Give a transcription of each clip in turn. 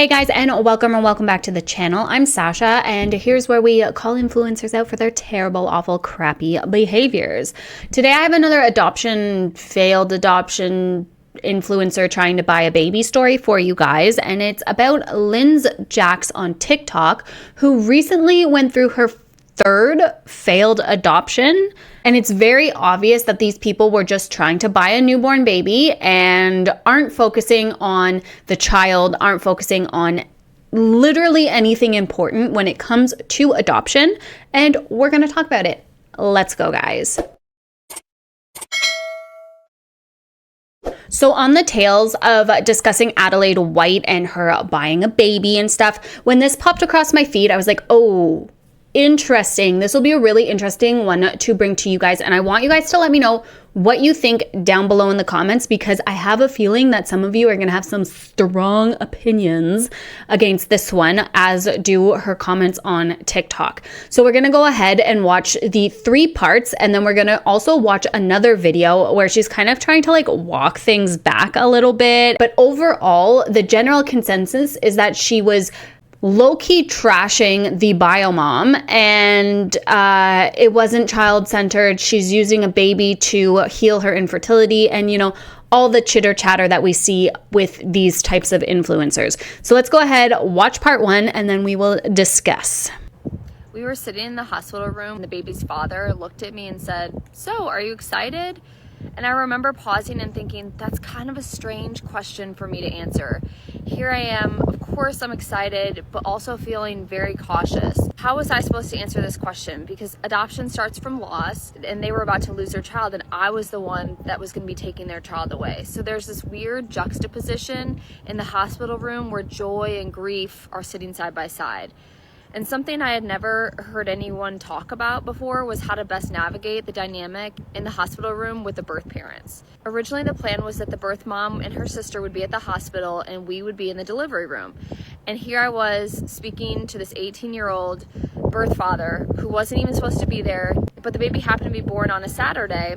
Hey guys, and welcome back to the channel. I'm Sasha, and here's where we call influencers out for their terrible, awful, crappy behaviors. Today I have another failed adoption influencer trying to buy a baby story for you guys, and it's about Lynn's Jax on TikTok, who recently went through her third failed adoption. And it's very obvious that these people were just trying to buy a newborn baby and aren't focusing on the child, aren't focusing on literally anything important when it comes to adoption. And we're going to talk about it. Let's go, guys. So on the tails of discussing Adelaide White and her buying a baby and stuff, when this popped across my feed, I was like, oh, interesting. This will be a really interesting one to bring to you guys. And I want you guys to let me know what you think down below in the comments, because I have a feeling that some of you are going to have some strong opinions against this one, as do her comments on TikTok. So we're going to go ahead and watch the 3 parts, and then we're going to also watch another video where she's kind of trying to like walk things back a little bit. But overall, the general consensus is that she was low-key trashing the bio mom, and it wasn't child-centered. She's using a baby to heal her infertility, and you know, all the chitter chatter that we see with these types of influencers. So let's go ahead, watch part 1, and then we will discuss. We were sitting in the hospital room. The baby's father looked at me and said, "So, are you excited?" And I remember pausing and thinking, that's kind of a strange question for me to answer. Here I am, of course I'm excited, but also feeling very cautious. How was I supposed to answer this question? Because adoption starts from loss, and they were about to lose their child, and I was the one that was going to be taking their child away. So there's this weird juxtaposition in the hospital room where joy and grief are sitting side by side. And something I had never heard anyone talk about before was how to best navigate the dynamic in the hospital room with the birth parents. Originally, the plan was that the birth mom and her sister would be at the hospital and we would be in the delivery room. And here I was speaking to this 18-year-old birth father who wasn't even supposed to be there, but the baby happened to be born on a Saturday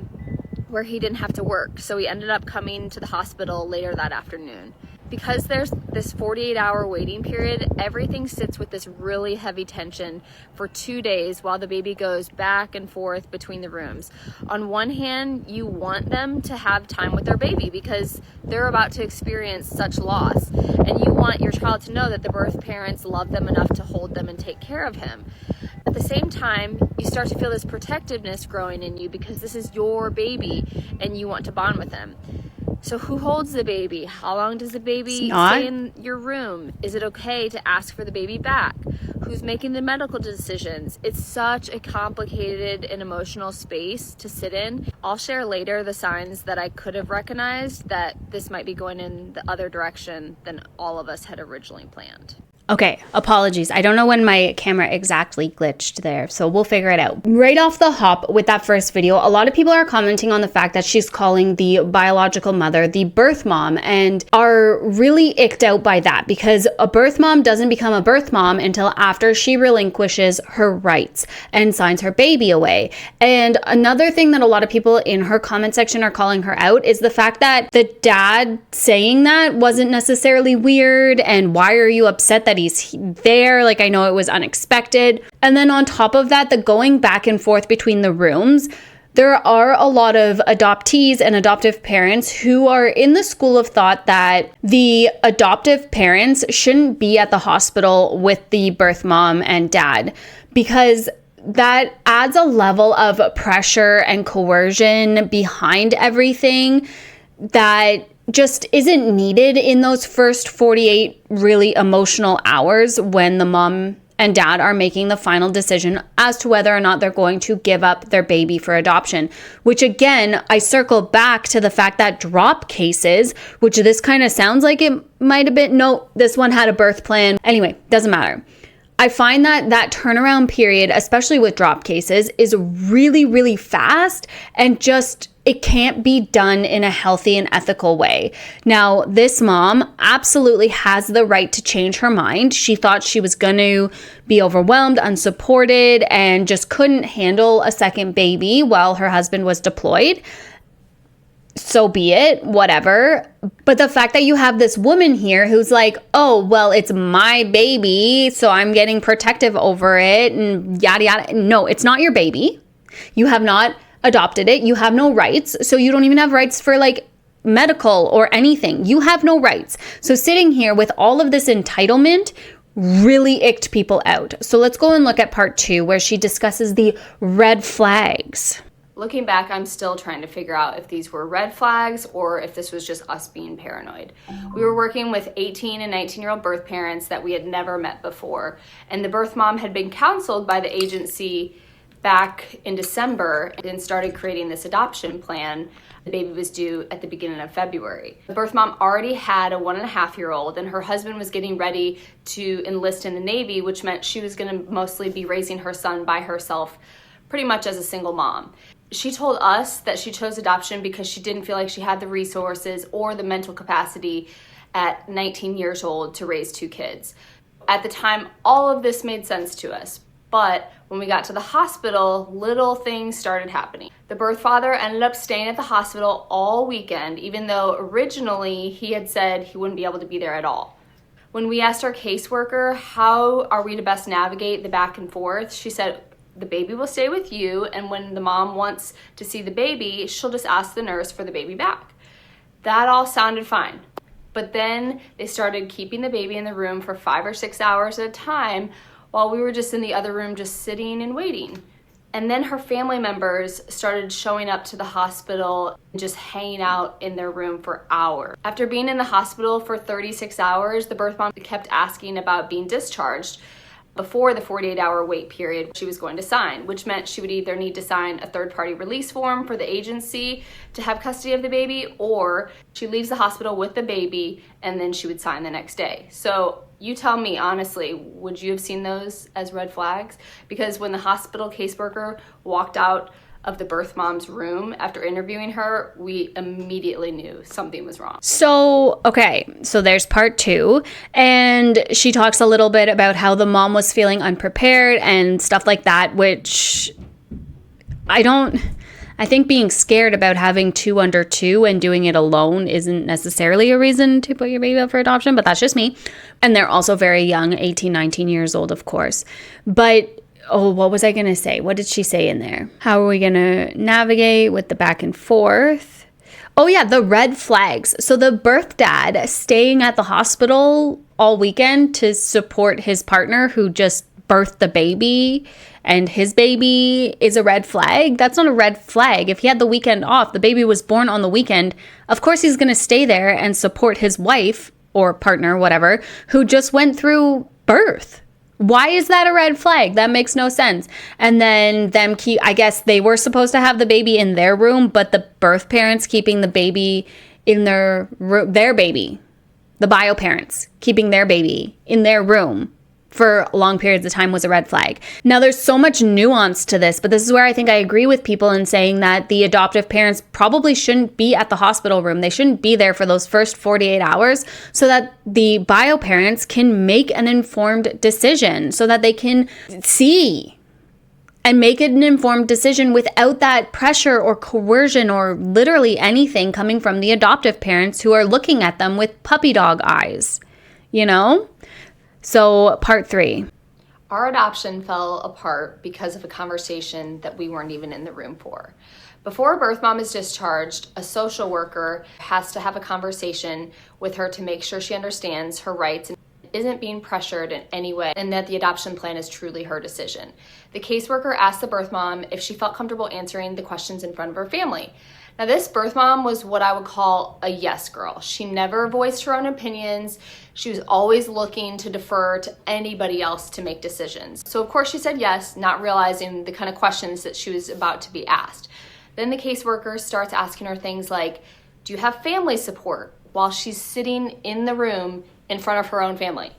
where he didn't have to work. So he ended up coming to the hospital later that afternoon. Because there's this 48-hour waiting period, everything sits with this really heavy tension for 2 days while the baby goes back and forth between the rooms. On one hand, you want them to have time with their baby because they're about to experience such loss. And you want your child to know that the birth parents love them enough to hold them and take care of him. At the same time, you start to feel this protectiveness growing in you because this is your baby and you want to bond with him. So who holds the baby? How long does the baby stay in your room? Is it okay to ask for the baby back? Who's making the medical decisions? It's such a complicated and emotional space to sit in. I'll share later the signs that I could have recognized that this might be going in the other direction than all of us had originally planned. Okay, apologies. I don't know when my camera exactly glitched there, so we'll figure it out. Right off the hop with that first video, a lot of people are commenting on the fact that she's calling the biological mother the birth mom and are really icked out by that, because a birth mom doesn't become a birth mom until after she relinquishes her rights and signs her baby away. And another thing that a lot of people in her comment section are calling her out is the fact that the dad saying that wasn't necessarily weird, and why are you upset that he's there? Like, I know it was unexpected. And then on top of that, the going back and forth between the rooms, there are a lot of adoptees and adoptive parents who are in the school of thought that the adoptive parents shouldn't be at the hospital with the birth mom and dad, because that adds a level of pressure and coercion behind everything that just isn't needed in those first 48 really emotional hours when the mom and dad are making the final decision as to whether or not they're going to give up their baby for adoption. Which again, I circle back to the fact that drop cases, which this kind of sounds like it might have been, no, this one had a birth plan. Anyway, doesn't matter. I find that that turnaround period, especially with drop cases, is really, really fast, and just it can't be done in a healthy and ethical way. Now, this mom absolutely has the right to change her mind. She thought she was going to be overwhelmed, unsupported, and just couldn't handle a second baby while her husband was deployed. so be it, whatever. But the fact that you have this woman here who's like, oh, well, it's my baby, so I'm getting protective over it and yada, yada. No, it's not your baby. You have not adopted it. You have no rights. So you don't even have rights for like medical or anything. You have no rights. So sitting here with all of this entitlement really icked people out. So let's go and look at part 2 where she discusses the red flags. Looking back, I'm still trying to figure out if these were red flags or if this was just us being paranoid. We were working with 18 and 19-year-old birth parents that we had never met before, and the birth mom had been counseled by the agency back in December and started creating this adoption plan. The baby was due at the beginning of February. The birth mom already had a 1.5-year-old, and her husband was getting ready to enlist in the Navy, which meant she was going to mostly be raising her son by herself, pretty much as a single mom. She told us that she chose adoption because she didn't feel like she had the resources or the mental capacity at 19 years old to raise 2 kids. At the time, all of this made sense to us. But when we got to the hospital, little things started happening. The birth father ended up staying at the hospital all weekend, even though originally he had said he wouldn't be able to be there at all. When we asked our caseworker, how are we to best navigate the back and forth, she said, the baby will stay with you, and when the mom wants to see the baby, she'll just ask the nurse for the baby back. That all sounded fine. But then they started keeping the baby in the room for 5 or 6 hours at a time while we were just in the other room just sitting and waiting. And then her family members started showing up to the hospital and just hanging out in their room for hours. After being in the hospital for 36 hours, the birth mom kept asking about being discharged before the 48-hour wait period she was going to sign, which meant she would either need to sign a third-party release form for the agency to have custody of the baby, or she leaves the hospital with the baby and then she would sign the next day. So you tell me, honestly, would you have seen those as red flags? Because when the hospital caseworker walked out of the birth mom's room after interviewing her, we immediately knew something was wrong. So, okay, so there's part 2, and she talks a little bit about how the mom was feeling unprepared and stuff like that, which I think being scared about having 2 under 2 and doing it alone isn't necessarily a reason to put your baby up for adoption, but that's just me. And they're also very young, 18, 19 years old, of course. But oh, what was I going to say? What did she say in there? How are we going to navigate with the back and forth? Oh yeah, the red flags. So the birth dad staying at the hospital all weekend to support his partner who just birthed the baby, and his baby is a red flag. That's not a red flag. If he had the weekend off, the baby was born on the weekend, of course he's going to stay there and support his wife or partner, whatever, who just went through birth. Why is that a red flag? That makes no sense. And then I guess they were supposed to have the baby in their room, but the birth parents keeping the baby in their baby, the bio parents keeping their baby in their room for long periods of time was a red flag. Now, there's so much nuance to this, but this is where I think I agree with people in saying that the adoptive parents probably shouldn't be at the hospital room. They shouldn't be there for those first 48 hours so that the bio parents can make an informed decision, so that they can see and make an informed decision without that pressure or coercion or literally anything coming from the adoptive parents who are looking at them with puppy dog eyes, you know? So part 3. Our adoption fell apart because of a conversation that we weren't even in the room for. Before a birth mom is discharged, a social worker has to have a conversation with her to make sure she understands her rights and isn't being pressured in any way, and that the adoption plan is truly her decision. The caseworker asked the birth mom if she felt comfortable answering the questions in front of her family. Now, this birth mom was what I would call a yes girl. She never voiced her own opinions. She was always looking to defer to anybody else to make decisions. So of course she said yes, not realizing the kind of questions that she was about to be asked. Then the caseworker starts asking her things like, do you have family support? While she's sitting in the room in front of her own family.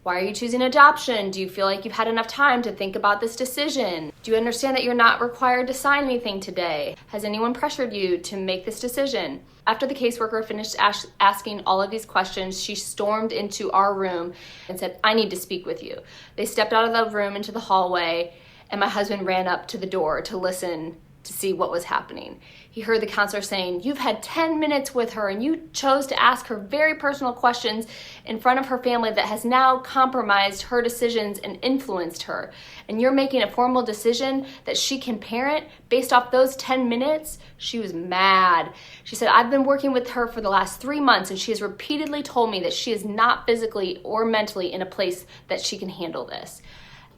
Why are you choosing adoption? Do you feel like you've had enough time to think about this decision? Do you understand that you're not required to sign anything today? Has anyone pressured you to make this decision? After the caseworker finished asking all of these questions, she stormed into our room and said, I need to speak with you. They stepped out of the room into the hallway, and my husband ran up to the door to listen to see what was happening. He heard the counselor saying, "You've had 10 minutes with her and you chose to ask her very personal questions in front of her family that has now compromised her decisions and influenced her. And you're making a formal decision that she can parent based off those 10 minutes?" She was mad. She said, "I've been working with her for the last 3 months and she has repeatedly told me that she is not physically or mentally in a place that she can handle this."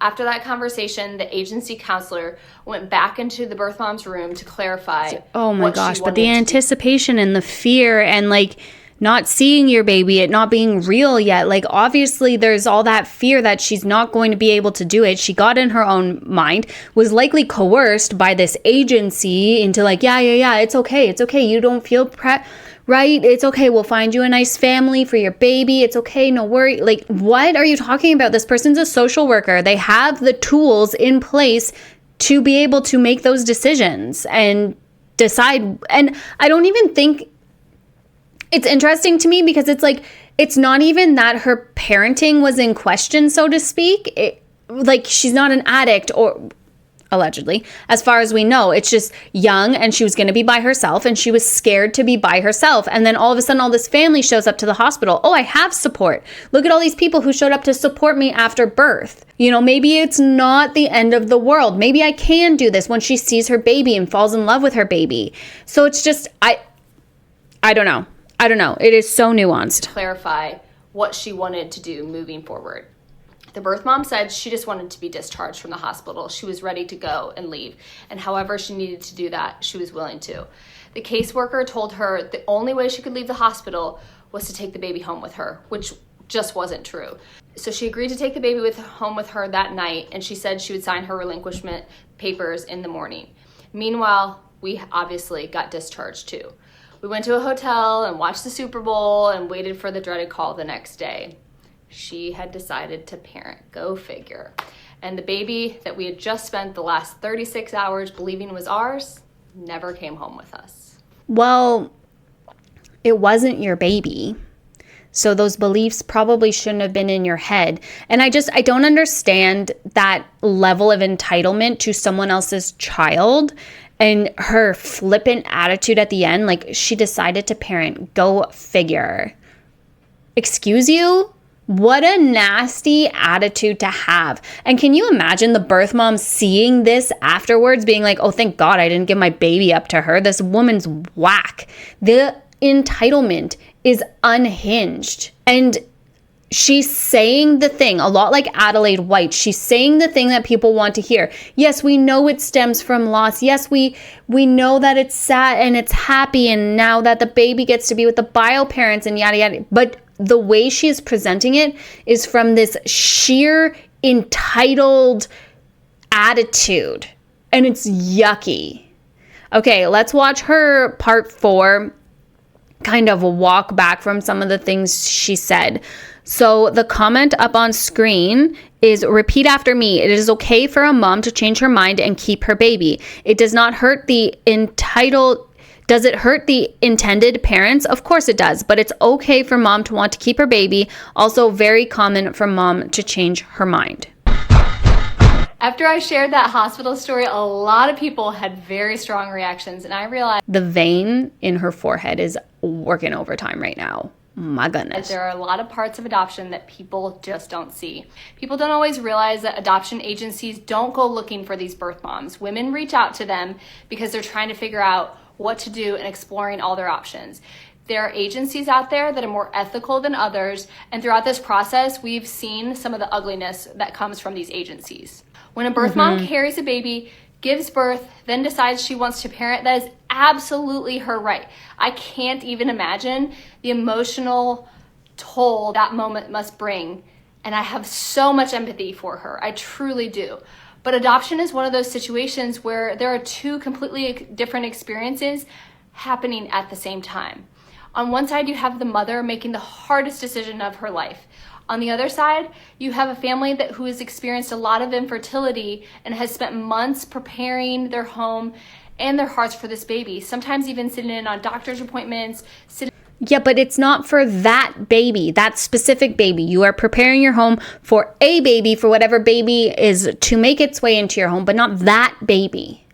After that conversation, the agency counselor went back into the birth mom's room to clarify. Oh my gosh, but the anticipation and the fear and like not seeing your baby, it not being real yet. Like obviously there's all that fear that she's not going to be able to do it. She got in her own mind, was likely coerced by this agency into like, yeah, it's okay. You don't feel right? It's okay. We'll find you a nice family for your baby. It's okay. No worry. Like, what are you talking about? This person's a social worker. They have the tools in place to be able to make those decisions and decide. And I don't even think it's interesting to me because it's like, it's not even that her parenting was in question, so to speak. Like, she's not an addict or allegedly, as far as we know. It's just young and she was going to be by herself and she was scared to be by herself. And then all of a sudden, all this family shows up to the hospital. Oh, I have support. Look at all these people who showed up to support me after birth. You know, maybe it's not the end of the world. Maybe I can do this when she sees her baby and falls in love with her baby. So it's just, I don't know. It is so nuanced. To clarify what she wanted to do moving forward. The birth mom said she just wanted to be discharged from the hospital. She was ready to go and leave. And however she needed to do that, she was willing to. The caseworker told her the only way she could leave the hospital was to take the baby home with her, which just wasn't true. So she agreed to take the baby home with her that night, and she said she would sign her relinquishment papers in the morning. Meanwhile, we obviously got discharged too. We went to a hotel and watched the Super Bowl and waited for the dreaded call the next day. She had decided to parent. Go figure. And the baby that we had just spent the last 36 hours believing was ours never came home with us. Well, it wasn't your baby. So those beliefs probably shouldn't have been in your head. And I don't understand that level of entitlement to someone else's child and her flippant attitude at the end. Like, she decided to parent. Go figure. Excuse you? What a nasty attitude to have. And can you imagine the birth mom seeing this afterwards, being like, oh, thank God I didn't give my baby up to her. This woman's whack. The entitlement is unhinged. And she's saying the thing, a lot like Adelaide White. She's saying the thing that people want to hear. Yes, we know it stems from loss. Yes, we know that it's sad and it's happy. And now that the baby gets to be with the bio parents and yada, yada. But the way she is presenting it is from this sheer entitled attitude. And it's yucky. Okay, let's watch her part 4 kind of walk back from some of the things she said. So the comment up on screen is, repeat after me. It is okay for a mom to change her mind and keep her baby. It does not hurt the entitled. Does it hurt the intended parents? Of course it does, but it's okay for mom to want to keep her baby. Also very common for mom to change her mind. After I shared that hospital story, a lot of people had very strong reactions, and I realized the vein in her forehead is working overtime right now. My goodness. There are a lot of parts of adoption that people just don't see. People don't always realize that adoption agencies don't go looking for these birth moms. Women reach out to them because they're trying to figure out what to do and exploring all their options. There are agencies out there that are more ethical than others, and throughout this process, we've seen some of the ugliness that comes from these agencies. When a birth mom carries a baby, gives birth, then decides she wants to parent, that is absolutely her right. I can't even imagine the emotional toll that moment must bring, and I have so much empathy for her. I truly do. But adoption is one of those situations where there are two completely different experiences happening at the same time. On one side, you have the mother making the hardest decision of her life. On the other side, you have a family who has experienced a lot of infertility and has spent months preparing their home and their hearts for this baby, sometimes even sitting in on doctor's appointments. Yeah, but it's not for that baby, that specific baby. You are preparing your home for a baby, for whatever baby is to make its way into your home, but not that baby.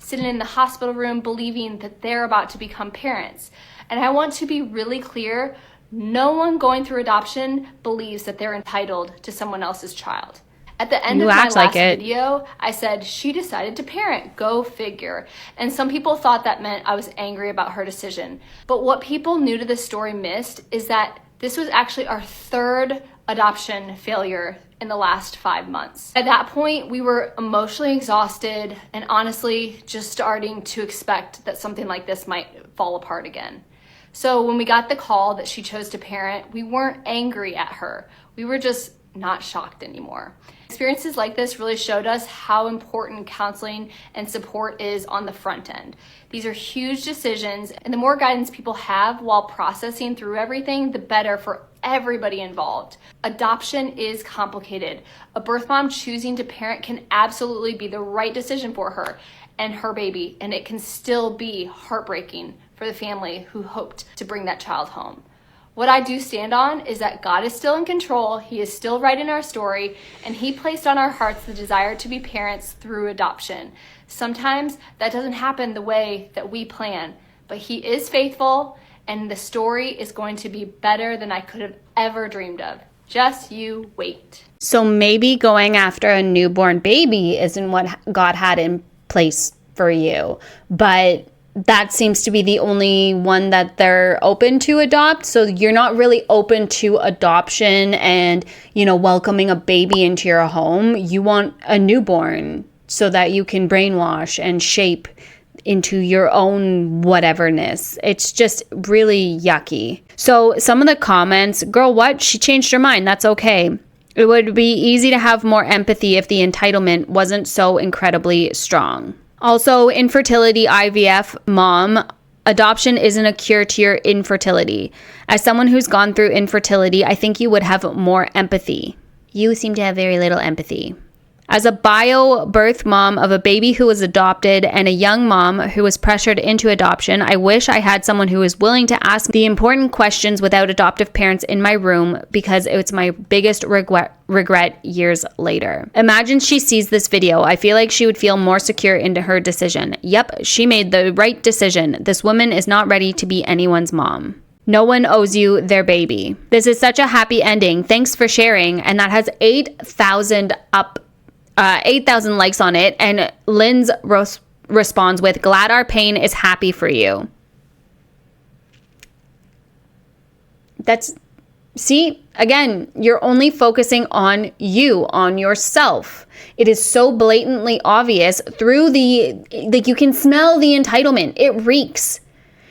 sitting in the hospital room believing that they're about to become parents. And I want to be really clear, no one going through adoption believes that they're entitled to someone else's child. At the end of my last video, I said, she decided to parent, go figure. And some people thought that meant I was angry about her decision. But what people new to this story missed is that this was actually our third adoption failure in the last 5 months. At that point, we were emotionally exhausted and honestly just starting to expect that something like this might fall apart again. So when we got the call that she chose to parent, we weren't angry at her. We were just not shocked anymore. Experiences like this really showed us how important counseling and support is on the front end. These are huge decisions, and the more guidance people have while processing through everything, the better for everybody involved. Adoption is complicated. A birth mom choosing to parent can absolutely be the right decision for her and her baby, and it can still be heartbreaking for the family who hoped to bring that child home. What I do stand on is that God is still in control, He is still writing our story, and He placed on our hearts the desire to be parents through adoption. Sometimes that doesn't happen the way that we plan, but He is faithful, and the story is going to be better than I could have ever dreamed of. Just you wait. So maybe going after a newborn baby isn't what God had in place for you, but that seems to be the only one that they're open to adopt. So you're not really open to adoption and, welcoming a baby into your home. You want a newborn so that you can brainwash and shape into your own whateverness. It's just really yucky. So some of the comments, girl, what? She changed her mind. That's okay. It would be easy to have more empathy if the entitlement wasn't so incredibly strong. Also, infertility, IVF, mom, adoption isn't a cure to your infertility. As someone who's gone through infertility, I think you would have more empathy. You seem to have very little empathy. As a bio birth mom of a baby who was adopted and a young mom who was pressured into adoption, I wish I had someone who was willing to ask the important questions without adoptive parents in my room, because it's my biggest regret years later. Imagine she sees this video. I feel like she would feel more secure into her decision. Yep, she made the right decision. This woman is not ready to be anyone's mom. No one owes you their baby. This is such a happy ending. Thanks for sharing. And that has 8,000 likes on it, and Lynn's responds with, glad our pain is happy for you. See, again, you're only focusing on you, on yourself. It is so blatantly obvious through you can smell the entitlement. It reeks.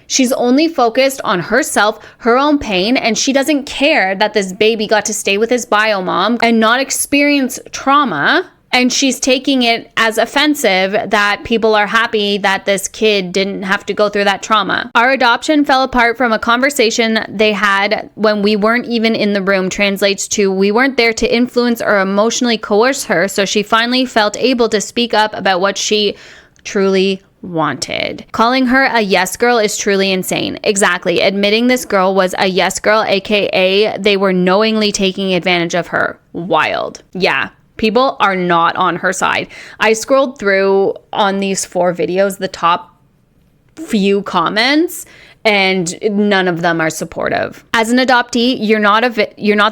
She's only focused on herself, her own pain, and she doesn't care that this baby got to stay with his bio mom and not experience trauma. And she's taking it as offensive that people are happy that this kid didn't have to go through that trauma. Our adoption fell apart from a conversation they had when we weren't even in the room translates to we weren't there to influence or emotionally coerce her, so she finally felt able to speak up about what she truly wanted. Calling her a yes girl is truly insane. Exactly. Admitting this girl was a yes girl, aka they were knowingly taking advantage of her. Wild. Yeah. People are not on her side. I scrolled through on these 4 videos, the top few comments, and none of them are supportive. As an adoptee, you're not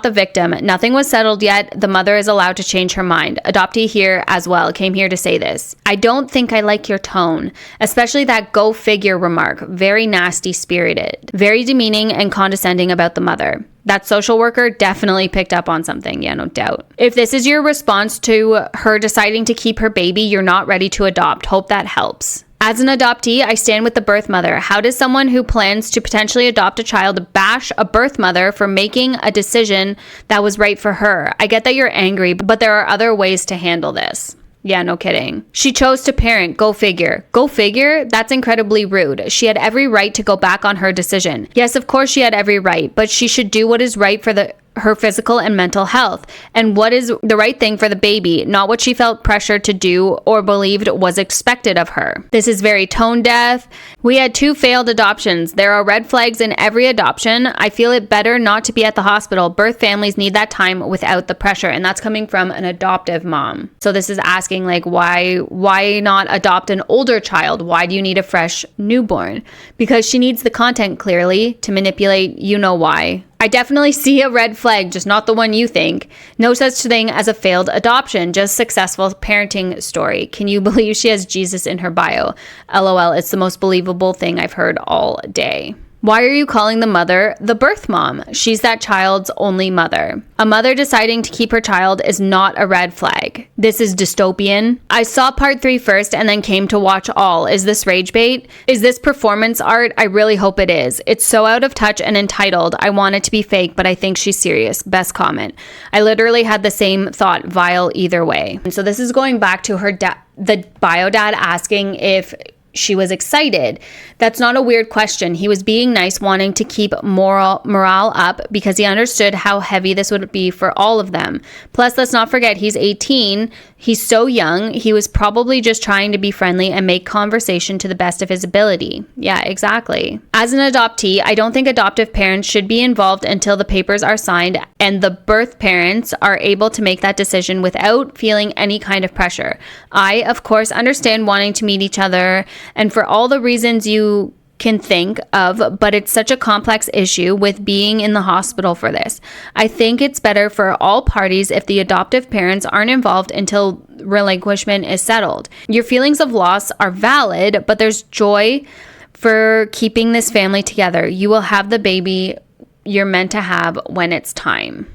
the victim. Nothing was settled yet. The mother is allowed to change her mind. Adoptee here as well came here to say this. I don't think I like your tone, especially that go figure remark. Very nasty spirited, very demeaning and condescending about the mother. That social worker definitely picked up on something. Yeah, no doubt. If this is your response to her deciding to keep her baby, you're not ready to adopt. Hope that helps. As an adoptee, I stand with the birth mother. How does someone who plans to potentially adopt a child bash a birth mother for making a decision that was right for her? I get that you're angry, but there are other ways to handle this. Yeah, no kidding. She chose to parent. Go figure. Go figure? That's incredibly rude. She had every right to go back on her decision. Yes, of course she had every right, but she should do what is right for her physical and mental health and what is the right thing for the baby, not what she felt pressured to do or believed was expected of her. This is very tone deaf. We had 2 failed adoptions. There are red flags in every adoption. I feel it better not to be at the hospital. Birth families need that time without the pressure. And that's coming from an adoptive mom. So this is asking like, why not adopt an older child? Why do you need a fresh newborn? Because she needs the content clearly to manipulate, you know why. I definitely see a red flag, just not the one you think. No such thing as a failed adoption, just successful parenting story. Can you believe she has Jesus in her bio? LOL, it's the most believable thing I've heard all day. Why are you calling the mother the birth mom? She's that child's only mother. A mother deciding to keep her child is not a red flag. This is dystopian. I saw part 3 first and then came to watch all. Is this rage bait? Is this performance art? I really hope it is. It's so out of touch and entitled. I want it to be fake, but I think she's serious. Best comment. I literally had the same thought, vile either way. And so this is going back to her the bio dad asking if she was excited. That's not a weird question. He was being nice, wanting to keep morale up because he understood how heavy this would be for all of them. Plus, let's not forget, he's 18. He's so young. He was probably just trying to be friendly and make conversation to the best of his ability. Yeah, exactly. As an adoptee, I don't think adoptive parents should be involved until the papers are signed and the birth parents are able to make that decision without feeling any kind of pressure. I, of course, understand wanting to meet each other and for all the reasons you can think of, but it's such a complex issue with being in the hospital for this. I think it's better for all parties if the adoptive parents aren't involved until relinquishment is settled. Your feelings of loss are valid, but there's joy for keeping this family together. You will have the baby you're meant to have when it's time.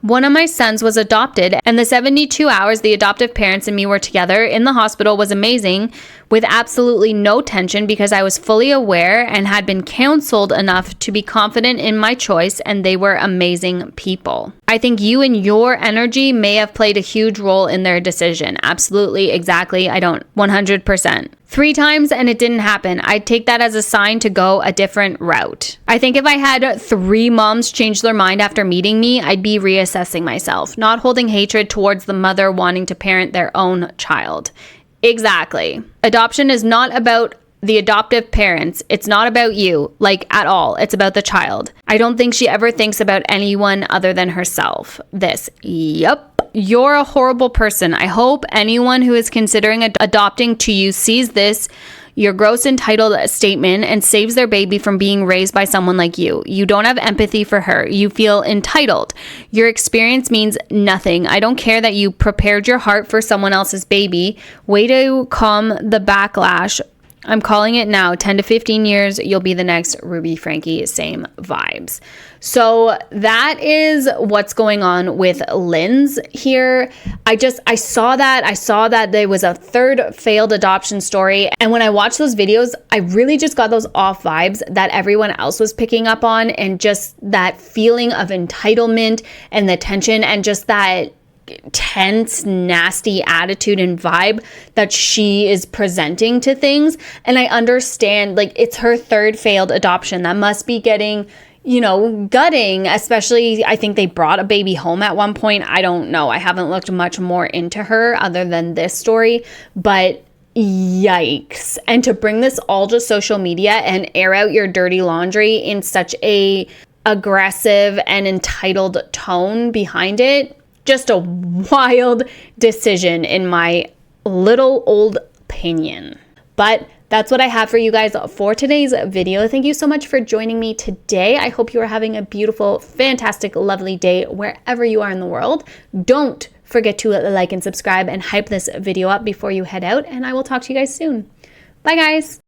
One of my sons was adopted, and the 72 hours the adoptive parents and me were together in the hospital was amazing, with absolutely no tension because I was fully aware and had been counseled enough to be confident in my choice, and they were amazing people. I think you and your energy may have played a huge role in their decision. Absolutely, exactly. I don't 100%. 3 times and it didn't happen. I'd take that as a sign to go a different route. I think if I had 3 moms change their mind after meeting me, I'd be reassessing myself, not holding hatred towards the mother wanting to parent their own child. Exactly. Adoption is not about the adoptive parents. It's not about you, like at all. It's about the child. I don't think she ever thinks about anyone other than herself. Yup. You're a horrible person. I hope anyone who is considering adopting to you sees this, your gross entitled statement, and saves their baby from being raised by someone like you. You don't have empathy for her. You feel entitled. Your experience means nothing. I don't care that you prepared your heart for someone else's baby. Way to calm the backlash. I'm calling it now. 10 to 15 years, you'll be the next Ruby Frankie. Same vibes. So that is what's going on with Lynn's here. I saw that there was a 3rd failed adoption story. And when I watched those videos, I really just got those off vibes that everyone else was picking up on, and just that feeling of entitlement and the tension and just that tense, nasty attitude and vibe that she is presenting to things. And I understand, like, it's her 3rd failed adoption. That must be getting, gutting, especially I think they brought a baby home at one point. I don't know. I haven't looked much more into her other than this story, but yikes. And to bring this all to social media and air out your dirty laundry in such a aggressive and entitled tone behind it, just a wild decision in my little old opinion. But that's what I have for you guys for today's video. Thank you so much for joining me today. I hope you are having a beautiful, fantastic, lovely day wherever you are in the world. Don't forget to like and subscribe and hype this video up before you head out, and I will talk to you guys soon. Bye, guys.